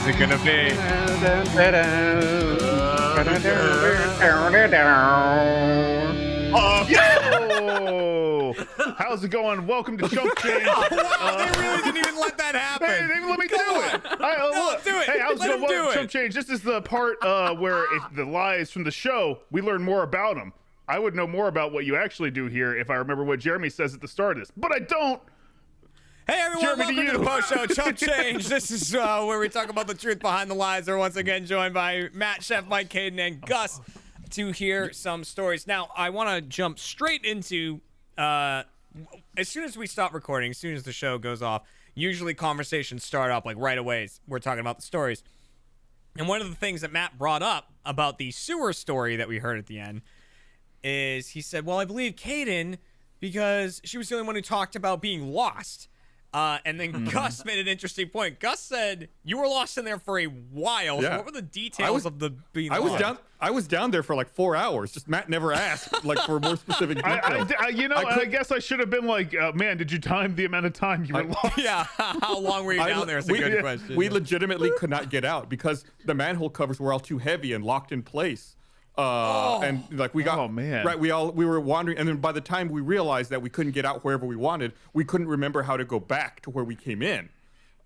it gonna be? Yo! How's it going? Welcome to Chump Change. Wow, they really didn't even let that happen. Hey, they didn't even let me do it. No, do it. Hey, how's Let it him going? do Welcome to it. Chump Change. This is the part where if the lies from the show, we learn more about them. I would know more about what you actually do here if I remember what Jeremy says at the start of this, but I don't. Hey everyone, Jeremy, welcome to to you. the post show Chump Change. This is where we talk about the truth behind the lies. We're once again joined by Matt, Chef Mike, Caden, and Gus to hear some stories. Now, I want to jump straight into, as soon as we stop recording, as soon as the show goes off, usually conversations start up like right away. We're talking about the stories. And one of the things that Matt brought up about the sewer story that we heard at the end is he said, well, I believe Caden because she was the only one who talked about being lost. And then Gus made an interesting point. Gus said you were lost in there for a while. Yeah. So what were the details of the being lost? I was down there for like 4 hours. Just Matt never asked like for more specific details. I guess I should have been like, man, did you time the amount of time you were lost? Yeah, how long were you down there? It's a good question. We legitimately could not get out because the manhole covers were all too heavy and locked in place. And like we got, oh man, right? We were wandering, and then by the time we realized that we couldn't get out wherever we wanted, we couldn't remember how to go back to where we came in.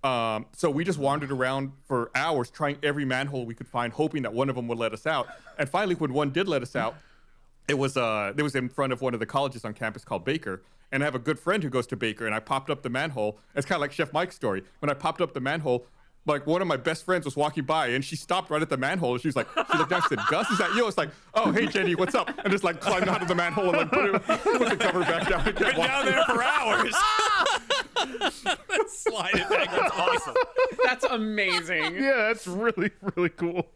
So we just wandered around for hours, trying every manhole we could find, hoping that one of them would let us out. And finally, when one did let us out, it was in front of one of the colleges on campus called Baker. And I have a good friend who goes to Baker, and I popped up the manhole. It's kind of like Chef Mike's story. When I popped up the manhole, like one of my best friends was walking by and she stopped right at the manhole and she looked down and said, Gus, is that you? It's like, oh, hey, Jenny, what's up? And just like climbed out of the manhole and like put the cover back down. And Been down there for hours. Slide it back. That's awesome. That's amazing. Yeah, that's really, really cool.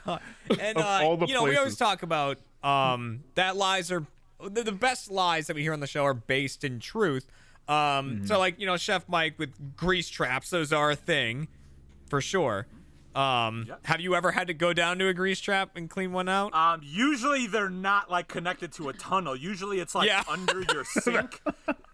And, all the we always places. talk about that lies are the best lies that we hear on the show are based in truth. So like, Chef Mike with grease traps, those are a thing. For sure. Have you ever had to go down to a grease trap and clean one out? Usually they're not like connected to a tunnel. Usually it's like under your sink.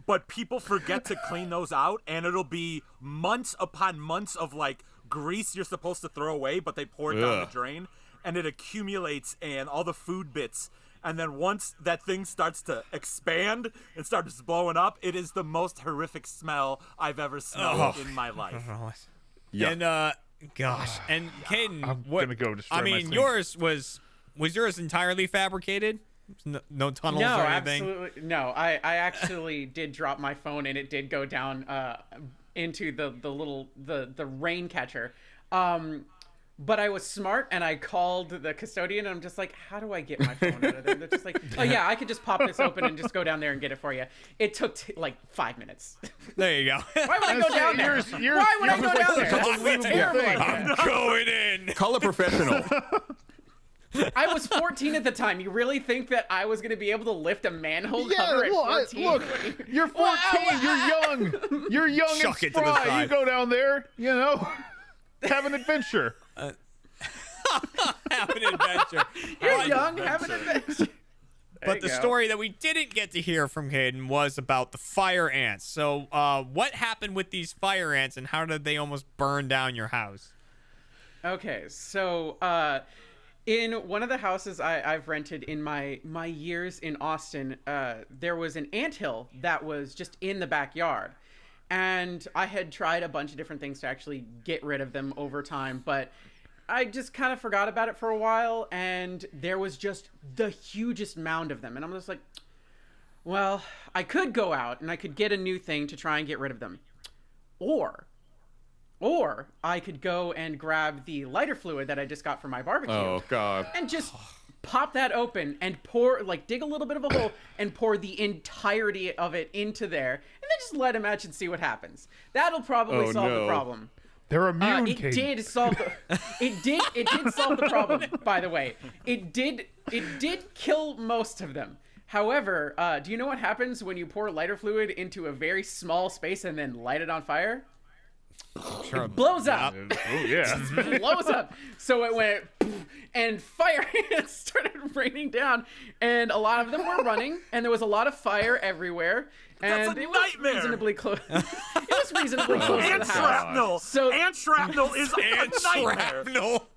But people forget to clean those out, and it'll be months upon months of like grease you're supposed to throw away, but they pour it down the drain, and it accumulates and all the food bits. And then once that thing starts to expand and starts blowing up, it is the most horrific smell I've ever smelled in my life. Yeah. And gosh, and Caden, I'm gonna go destroy I my mean, sink. yours was yours entirely fabricated? No tunnels No, or anything? absolutely no. I actually did drop my phone and it did go down into the rain catcher. But I was smart and I called the custodian and I'm just like, how do I get my phone out of there? They're just like, oh yeah, I could just pop this open and just go down there and get it for you. It took like 5 minutes. There you go. Why would I go down there? Why would I go down there? That's terrible idea. I'm going in. Call a professional. I was 14 at the time. You really think that I was going to be able to lift a manhole Yeah, cover at well, 14? look, you're 14, you're young. You're young Chuck and it to the spry. side. You go down there, have an adventure. Have an adventure. You're young, have an adventure. But the story that we didn't get to hear from Caden was about the fire ants. So what happened with these fire ants and how did they almost burn down your house? Okay, so in one of the houses I've rented in my years in Austin, there was an anthill that was just in the backyard. And I had tried a bunch of different things to actually get rid of them over time, but I just kind of forgot about it for a while, and there was just the hugest mound of them. And I'm just like, well, I could go out and I could get a new thing to try and get rid of them. Or I could go and grab the lighter fluid that I just got for my barbecue. Oh God. And just pop that open and pour, like dig a little bit of a hole and pour the entirety of it into there. And then just let them match and see what happens. That'll probably solve the problem. They're immune, It Caden. did solve it did solve the problem, by the way. It did kill most of them. However, do you know what happens when you pour lighter fluid into a very small space and then light it on fire? Sure. It blows up. Oh, yeah. It blows up. So it went and fire ants started raining down, and a lot of them were running, and there was a lot of fire everywhere. That's and a it was nightmare. Reasonably close. It was reasonably close to And the house. shrapnel. So- and shrapnel is And a nightmare. shrapnel.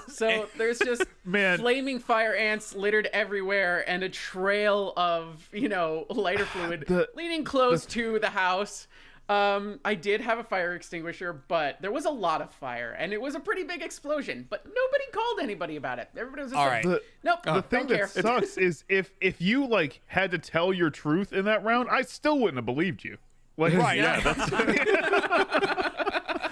So there's just Man. flaming fire ants littered everywhere and a trail of, lighter fluid leading close to the house. I did have a fire extinguisher, but there was a lot of fire and it was a pretty big explosion, but nobody called anybody about it. Everybody was just All like, right. nope, The thing don't that care. sucks is if you like had to tell your truth in that round, I still wouldn't have believed you. Like, Right. Yeah.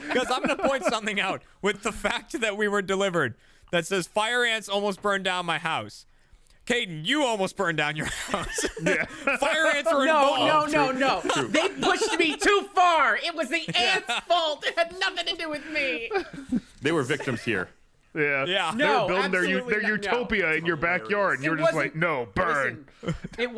Because I'm going to point something out with the fact that we were delivered that says fire ants almost burned down my house. Caden, you almost burned down your house. Fire ants were involved. No. They pushed me too far. It was the ants' fault. It had nothing to do with me. They were victims here. Yeah. Yeah. They were No, building their absolutely not, no. utopia in your backyard, and you were just like, no, burn. Listen, it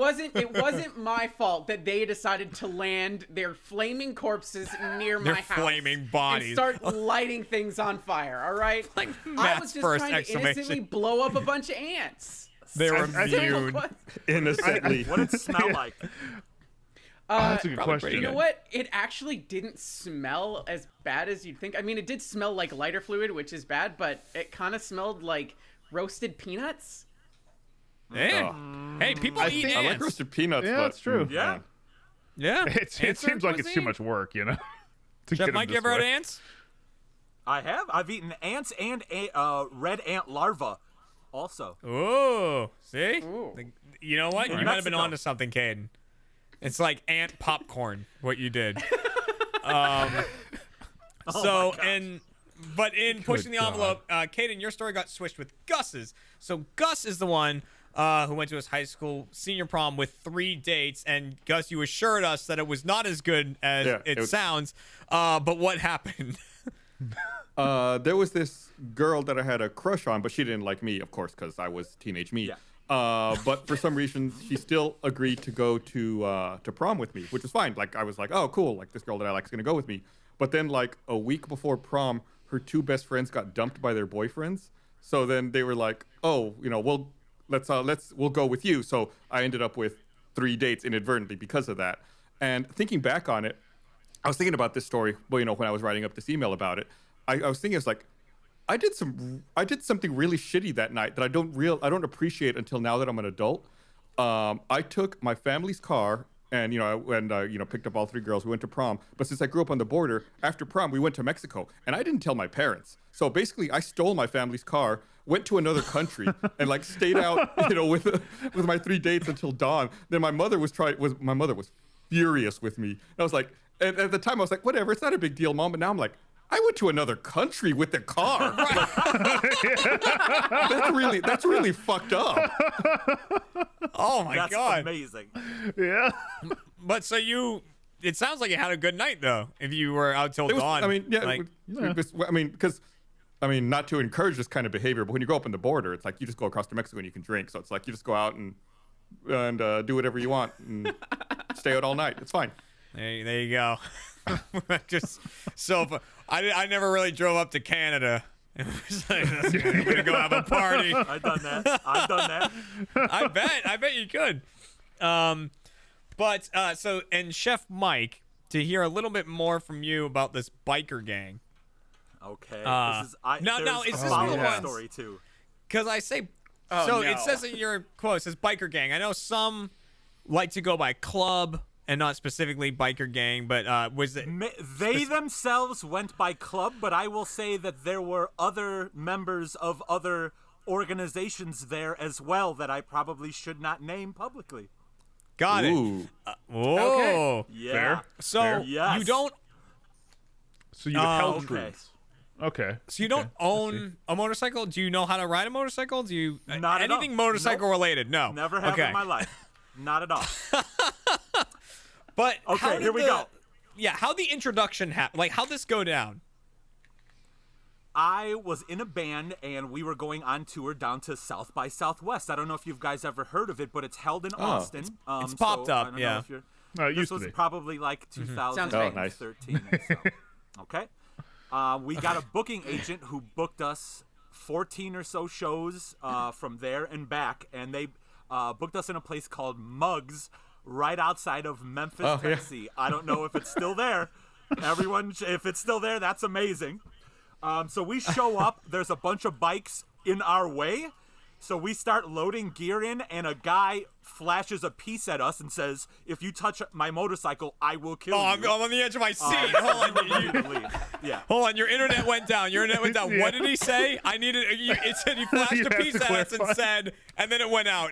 wasn't my fault that they decided to land their flaming corpses near Their my house. flaming bodies. And start lighting things on fire, all right? Like I Matt's was just first trying to exclamation. innocently blow up a bunch of ants. They were I- immune. Innocently. What did it smell like? That's a good Probably question. pretty You know good. what? It actually didn't smell as bad as you'd think. I mean, it did smell like lighter fluid, which is bad, but it kind of smelled like roasted peanuts. Hey, hey, people eat think- I like ants. roasted peanuts, Yeah, but that's true. Yeah. Yeah. It Ants are seems like it's too cuisine. much work, to Chef get 'em Mike, you this ever had way. ants? I have. I've eaten ants and a red ant larva also. Oh, see? Ooh. You know what? You In might have been Mexico. onto something, Caden. It's like ant popcorn, what you did. So, but in pushing the envelope, Caden, your story got switched with Gus's. So Gus is the one who went to his high school senior prom with 3 dates, and Gus, you assured us that it was not as good as Yeah, it it was- sounds. But what happened? there was this girl that I had a crush on, but she didn't like me, of course, because I was teenage me. Yeah. But for some reason, she still agreed to go to prom with me, which was fine. Like, I was like, oh, cool. Like, this girl that I like is going to go with me. But then, like, a week before prom, her 2 best friends got dumped by their boyfriends. So then they were like, oh, we'll go with you. So I ended up with 3 dates inadvertently because of that. And thinking back on it, I was thinking about this story, when I was writing up this email about it. I was thinking, it's like, I did something really shitty that night that I don't appreciate until now that I'm an adult. I took my family's car and picked up all 3 girls. We went to prom. But since I grew up on the border, after prom we went to Mexico, and I didn't tell my parents. So basically, I stole my family's car, went to another country, and like stayed out, with my 3 dates until dawn. Then my mother was furious with me. And I was like, and at the time I was like, whatever, it's not a big deal, Mom. But now I'm like, I went to another country with the car. That's really fucked up. Oh, my That's God. amazing. Yeah. But so it sounds like you had a good night, though, if you were out till It was, dawn. I mean, yeah. Like, Because not to encourage this kind of behavior, but when you go up on the border, it's like you just go across to Mexico and you can drink. So it's like you just go out and do whatever you want and stay out all night. It's fine. there you go. Just so I never really drove up to Canada. It was like, I'm gonna go have a party. I've done that. I bet you could. But and Chef Mike, to hear a little bit more from you about this biker gang, Okay. now, is there's this a one of the follow-up ones- story too. because I say, Oh, so no. it says in your quote, it says biker gang. I know some like to go by club and not specifically biker gang, but was it? They themselves went by club, but I will say that there were other members of other organizations there as well that I probably should not name publicly. Got it. Ooh. Oh, Yeah. Fair. so Fair. Yes. you don't. So you held okay. truths. Okay. So you don't own a motorcycle? Do you know how to ride a motorcycle? Do you Not at all. anything motorcycle Nope. related? No. Never have okay. in my life. Not at all. But Okay, how did here we the- go. Yeah, how the introduction happened? Like, how'd this go down? I was in a band and we were going on tour down to South by Southwest. I don't know if you guys ever heard of it, but it's held in Austin. it's popped up, I don't yeah. know if you're, No, it this used to was be. probably like Sounds 2013 fake. or so. Okay. We got a booking agent who booked us 14 or so shows from there and back, and they booked us in a place called Muggs right outside of Memphis, Tennessee. I don't know if it's still there. Everyone, if it's still there, that's amazing. So we show up. There's a bunch of bikes in our way. So we start loading gear in, and a guy flashes a piece at us and says, "If you touch my motorcycle, I will kill you." I'm on the edge of my seat. Hold on. Yeah. Hold on. Your internet went down. Yeah. What did he say? I needed. It said he flashed You a have piece to at us and clarify. said, and then it went out.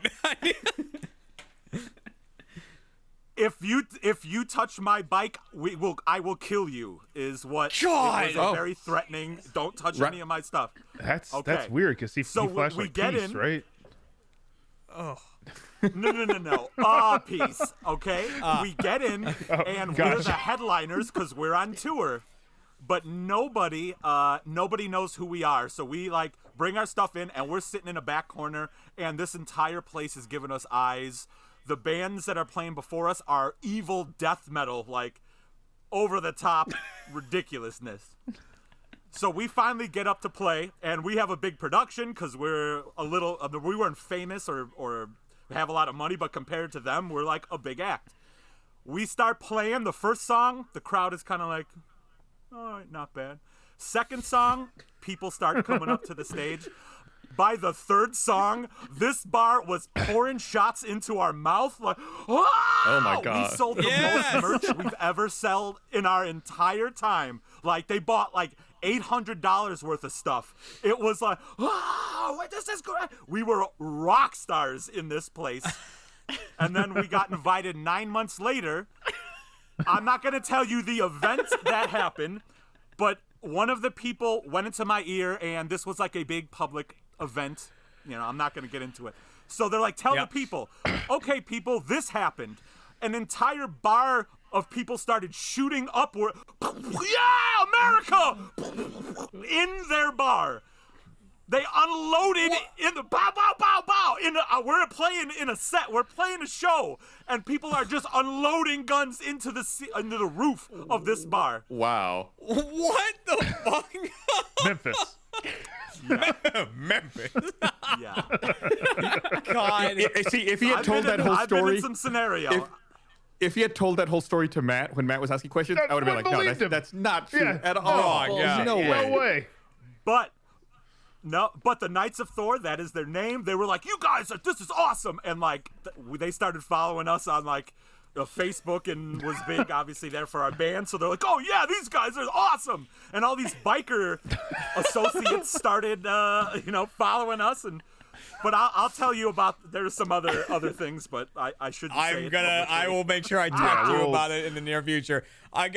If you touch my bike, I will kill you. Is what God! it was very threatening. Don't touch any of my stuff. That's Okay. weird because he So flashed we like get peace, in. right? No. Peace. Okay. We get in, and we're gotcha. the headliners because we're on tour. But nobody knows who we are. So we like bring our stuff in, and we're sitting in a back corner, and this entire place is giving us eyes. The bands that are playing before us are evil death metal, like over the top ridiculousness. So we finally get up to play, and we have a big production because we're we weren't famous or have a lot of money, but compared to them, we're like a big act. We start playing the first song, the crowd is kind of like, all right, not bad. Second song, people start coming up to the stage. By the third song, this bar was pouring shots into our mouth. Like, Oh my God. We sold the Yes! most merch we've ever sold in our entire time. Like, they bought like $800 worth of stuff. It was like, this is great. We were rock stars in this place. And then we got invited 9 months later. I'm not going to tell you the event that happened, but one of the people went into my ear, and this was like a big public event. You know, I'm not going to get into it. So they're like, tell the people, okay, people, this happened. An entire bar of people started shooting upward. Yeah, America! In their bar. They unloaded in the bow, bow, bow, bow. We're playing in a set. We're playing a show, and people are just unloading guns into the roof of this bar. Wow. What the fuck? Memphis. Memphis. Yeah. God. See, if he had told that whole I've been story, in some scenario. if he had told that whole story to Matt when Matt was asking questions, I would have been like, no, believed him. that's not true Yeah. at all. Oh, yeah. No way. No way. But the Knights of Thor, that is their name. They were like, "You guys, this is awesome," and like they started following us on like Facebook and was big, obviously there for our band. So they're like, "Oh yeah, these guys are awesome," and all these biker associates started, following us. But I'll tell you about. There's some other things, but I shouldn't say it publicly. I will make sure I talk to you we'll- about it in the near future. I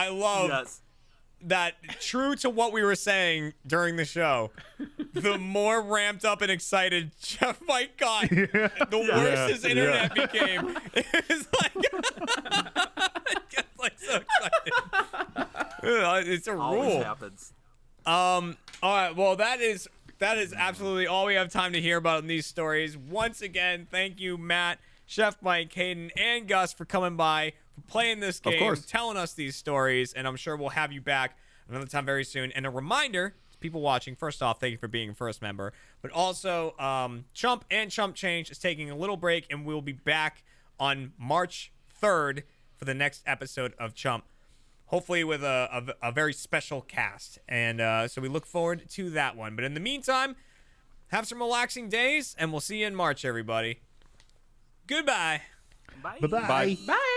love Yes. that, true to what we were saying during the show, the more ramped up and excited Jeff Mike got, the worse his internet became. It was like, it gets like so excited. It's a Always rule. happens. All right. Well, that is absolutely all we have time to hear about in these stories. Once again, thank you, Matt, Chef Mike, Hayden, and Gus for coming by, for playing this game, course. telling us these stories, and I'm sure we'll have you back another time very soon. And a reminder to people watching, first off, thank you for being a first member, but also Chump and Chump Change is taking a little break, and we'll be back on March 3rd for the next episode of Chump. Hopefully with a very special cast. And so we look forward to that one. But in the meantime, have some relaxing days, and we'll see you in March, everybody. Goodbye. Bye. Bye-bye. Bye. Bye.